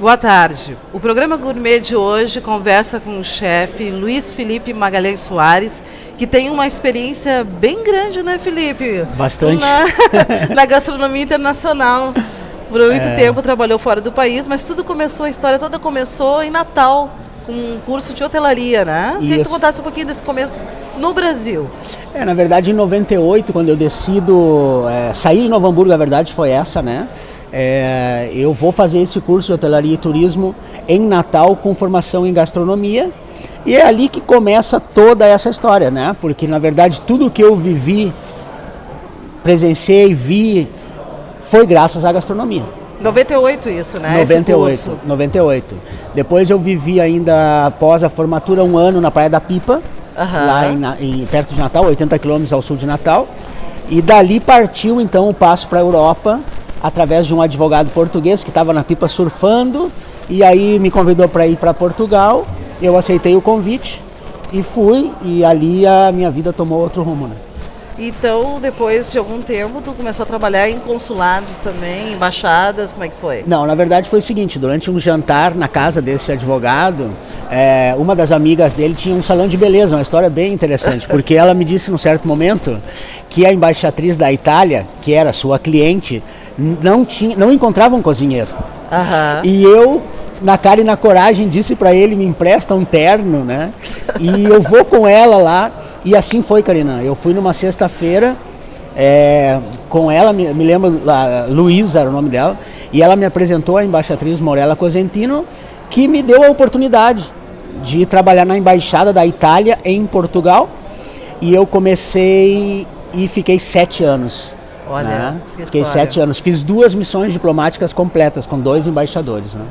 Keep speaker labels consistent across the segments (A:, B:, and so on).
A: Boa tarde. O programa Gourmet de hoje conversa com o chefe Luiz Felipe Magalhães Soares, que tem uma experiência bem grande, né, Felipe?
B: Bastante.
A: Na gastronomia internacional. Por muito tempo trabalhou fora do país, mas tudo começou, a história toda começou em Natal, com um curso de hotelaria, né? Queria que tu contasse um pouquinho desse começo no Brasil.
B: Na verdade, em 98, quando eu decido sair de Novo Hamburgo, a verdade foi essa, né? Eu vou fazer esse curso de hotelaria e turismo em Natal com formação em gastronomia, e é ali que começa toda essa história, né? Porque, na verdade, tudo que eu vivi, presenciei, vi, foi graças à gastronomia.
A: 98 isso, né?
B: 98. Depois eu vivi ainda, após a formatura, 1 ano na Praia da Pipa, lá perto de Natal, 80 quilômetros ao sul de Natal. E dali partiu então o passo para a Europa, através de um advogado português que estava na Pipa surfando, e aí me convidou para ir para Portugal. Eu aceitei o convite e fui, e ali a minha vida tomou outro rumo, né?
A: Então, depois de algum tempo, tu começou a trabalhar em consulados também, embaixadas, como é que foi?
B: Não, na verdade foi o seguinte, durante um jantar na casa desse advogado, uma das amigas dele tinha um salão de beleza, uma história bem interessante, porque ela me disse num certo momento que a embaixatriz da Itália, que era sua cliente, não encontrava um cozinheiro. E eu, na cara e na coragem, disse para ele, me empresta um terno, né? E eu vou com ela lá. E assim foi, Karina. Eu fui numa sexta-feira com ela, me lembro, Luísa era o nome dela, e ela me apresentou a embaixatriz Morella Cosentino, que me deu a oportunidade de trabalhar na embaixada da Itália em Portugal. E eu comecei e fiquei 7 anos.
A: Olha,
B: né? Fiquei 7 anos. Fiz 2 missões diplomáticas completas com 2 embaixadores, né?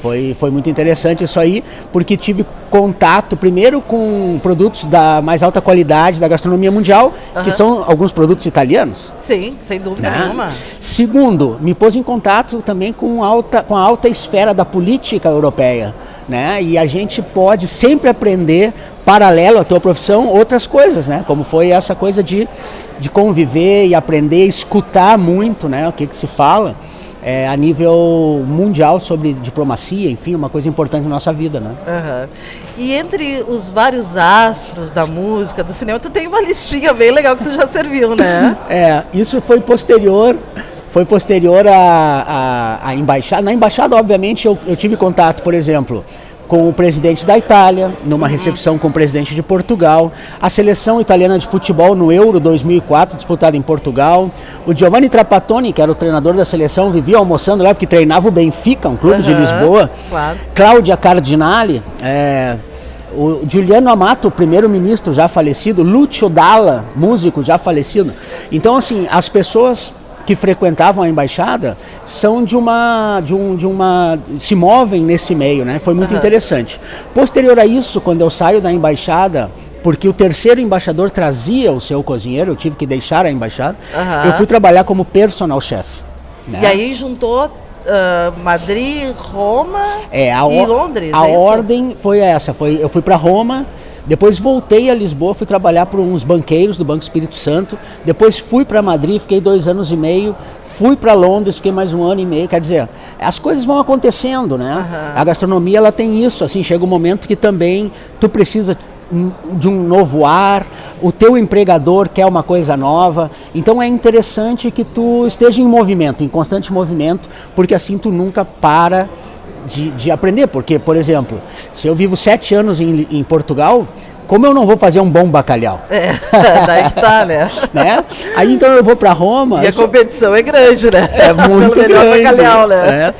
B: Foi muito interessante isso aí, porque tive contato primeiro com produtos da mais alta qualidade da gastronomia mundial, que são alguns produtos italianos.
A: Sim, sem dúvida nenhuma.
B: Segundo, me pôs em contato também com a alta esfera da política europeia, né? E a gente pode sempre aprender, paralelo à tua profissão, outras coisas, né? Como foi essa coisa de conviver e aprender, escutar muito, né? O que se fala. A nível mundial sobre diplomacia, enfim, uma coisa importante na nossa vida, né?
A: E entre os vários astros da música, do cinema, tu tem uma listinha bem legal que tu já serviu, né?
B: Isso foi posterior à embaixada. Na embaixada, obviamente, eu tive contato, por exemplo, com o presidente da Itália, numa recepção com o presidente de Portugal, a seleção italiana de futebol no Euro 2004, disputada em Portugal, o Giovanni Trapattoni, que era o treinador da seleção, vivia almoçando lá, porque treinava o Benfica, um clube de Lisboa, Cláudia Cardinale, o Giuliano Amato, primeiro-ministro já falecido, Lucio Dalla, músico já falecido. Então, assim, as pessoas que frequentavam a embaixada são se movem nesse meio, né? Foi muito interessante. Posterior a isso, quando eu saio da embaixada, porque o terceiro embaixador trazia o seu cozinheiro, eu tive que deixar a embaixada, eu fui trabalhar como personal chef, né?
A: E aí juntou Madrid, Roma e Londres.
B: A ordem foi essa, eu fui para Roma. Depois voltei a Lisboa, fui trabalhar para uns banqueiros do Banco Espírito Santo. Depois fui para Madrid, fiquei 2 anos e meio. Fui para Londres, fiquei mais 1 ano e meio. Quer dizer, as coisas vão acontecendo, né? A gastronomia, ela tem isso, assim, chega um momento que também tu precisa de um novo ar, o teu empregador quer uma coisa nova. Então é interessante que tu esteja em movimento, em constante movimento, porque assim tu nunca para de aprender, porque, por exemplo, se eu vivo 7 anos em Portugal, como eu não vou fazer um bom bacalhau?
A: Daí que tá, né?
B: Aí então eu vou para Roma.
A: E a competição é grande, né?
B: É muito grande.
A: Bacalhau, né?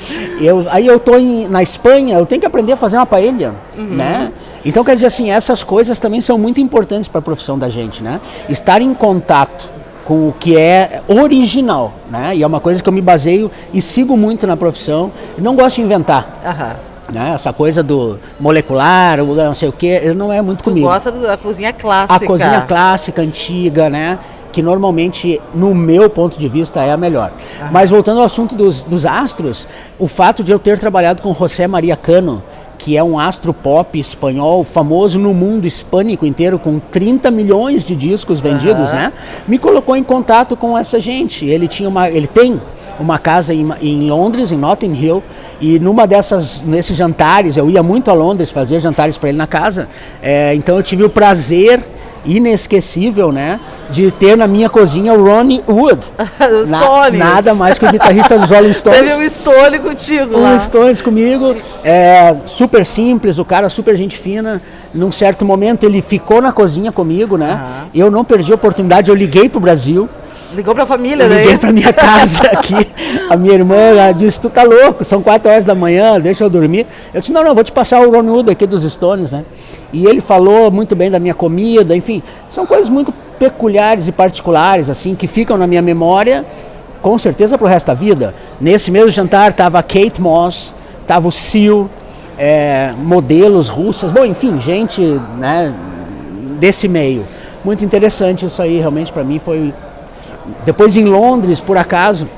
B: Aí eu tô na Espanha, eu tenho que aprender a fazer uma paella, né? Então, quer dizer assim, essas coisas também são muito importantes para a profissão da gente, né? Estar em contato com o que é original, né? E é uma coisa que eu me baseio e sigo muito na profissão. Eu não gosto de inventar. Né? Essa coisa do molecular, não sei o que, não é muito comigo.
A: Tu gosta da cozinha clássica.
B: A cozinha clássica, antiga, né? Que normalmente, no meu ponto de vista, é a melhor. Mas voltando ao assunto dos astros, o fato de eu ter trabalhado com José Maria Cano, que é um astro pop espanhol famoso no mundo hispânico inteiro, com 30 milhões de discos vendidos, né? Me colocou em contato com essa gente. Ele tem uma casa em Londres, em Notting Hill, e nesses jantares, eu ia muito a Londres fazer jantares para ele na casa, então eu tive o prazer inesquecível, né, de ter na minha cozinha o Ronnie Wood.
A: Os Stones.
B: Nada mais que o guitarrista dos Rolling Stones.
A: Teve um Stone contigo lá.
B: Um Stones comigo, super simples, o cara super gente fina. Num certo momento ele ficou na cozinha comigo, né? Eu não perdi a oportunidade, eu liguei pro Brasil.
A: Ligou pra família, né?
B: Liguei pra minha casa aqui. A minha irmã disse, tu tá louco, são 4 horas da manhã, deixa eu dormir. Eu disse, não, vou te passar o Ron Wood aqui dos Stones, né? E ele falou muito bem da minha comida, enfim, são coisas muito peculiares e particulares, assim, que ficam na minha memória, com certeza pro resto da vida. Nesse mesmo jantar tava a Kate Moss, tava o Seal, modelos russas, bom, enfim, gente, né, desse meio. Muito interessante isso aí, realmente para mim foi... Depois em Londres, por acaso,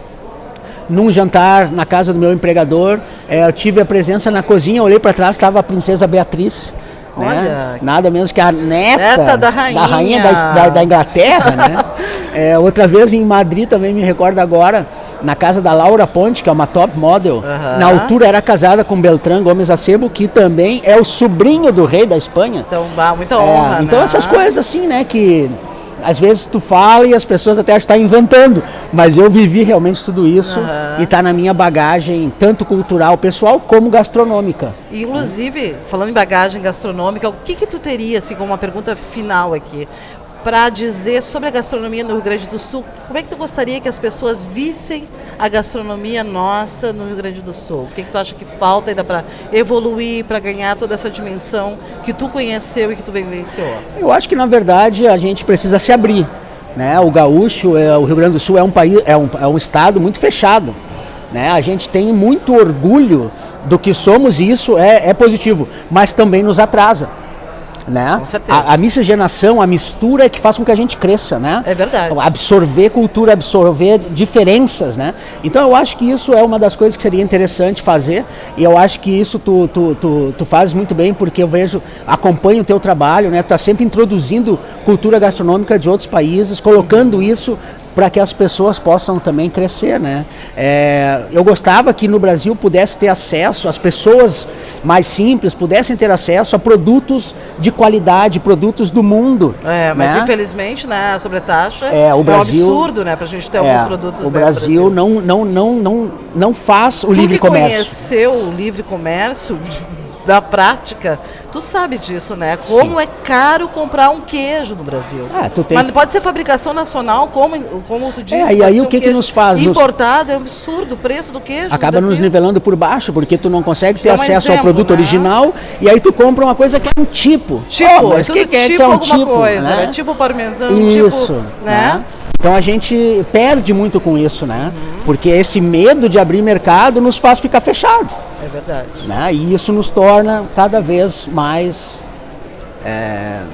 B: num jantar na casa do meu empregador, eu tive a presença na cozinha, olhei para trás, estava a princesa Beatriz, né? Nada menos que a neta da rainha da Inglaterra, né? Outra vez em Madrid, também me recordo agora, na casa da Laura Ponte, que é uma top model, na altura era casada com Beltrán Gomes Acebo, que também é o sobrinho do rei da Espanha.
A: Então, muita honra,
B: então
A: né?
B: essas coisas assim, né, que... Às vezes tu fala e as pessoas até acham que tá inventando, mas eu vivi realmente tudo isso e tá na minha bagagem, tanto cultural, pessoal, como gastronômica.
A: E, inclusive, falando em bagagem gastronômica, o que tu teria, assim, como uma pergunta final aqui, para dizer sobre a gastronomia no Rio Grande do Sul? Como é que tu gostaria que as pessoas vissem a gastronomia nossa no Rio Grande do Sul? O que tu acha que falta ainda para evoluir, para ganhar toda essa dimensão que tu conheceu e que tu vivenciou?
B: Eu acho que, na verdade, a gente precisa se abrir, né? O gaúcho, o Rio Grande do Sul é um país, é um estado muito fechado, né? A gente tem muito orgulho do que somos e isso é positivo, mas também nos atrasa. Né?
A: Com certeza.
B: A miscigenação, a mistura é que faz com que a gente cresça, né?
A: É verdade.
B: Absorver cultura, absorver diferenças, né? Então eu acho que isso é uma das coisas que seria interessante fazer, e eu acho que isso tu fazes muito bem, porque eu acompanho o teu trabalho, né? Tu tá sempre introduzindo cultura gastronômica de outros países, colocando isso para que as pessoas possam também crescer, né? Eu gostava que no Brasil pudesse ter acesso, as pessoas mais simples pudessem ter acesso a produtos de qualidade, produtos do mundo.
A: Mas
B: né?
A: Infelizmente, né, a sobretaxa
B: o Brasil,
A: um absurdo, né, pra gente ter alguns produtos.
B: O Brasil não faz o livre comércio. Tu
A: conheceu o livre comércio da prática, tu sabe disso, né? Como é caro comprar um queijo no Brasil. Mas não pode ser fabricação nacional, como tu disse.
B: E aí o que nos faz?
A: Importado, é um absurdo o preço do queijo.
B: Acaba nos nivelando por baixo, porque tu não consegue ter acesso ao produto
A: né?
B: original, e aí tu compra uma coisa que é um tipo.
A: Mas o que é um tipo? Coisa, né? Tipo parmesão,
B: isso,
A: né?
B: Então a gente perde muito com isso, né? Porque esse medo de abrir mercado nos faz ficar fechado.
A: É verdade.
B: Né? E isso nos torna cada vez mais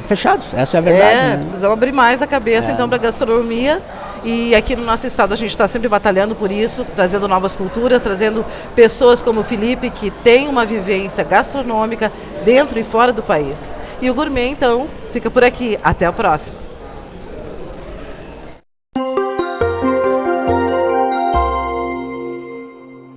B: fechados, essa é a verdade. Né?
A: Precisamos abrir mais a cabeça então para a gastronomia, e aqui no nosso estado a gente está sempre batalhando por isso, trazendo novas culturas, trazendo pessoas como o Felipe, que tem uma vivência gastronômica dentro e fora do país. E o Gourmet então fica por aqui, até o próximo.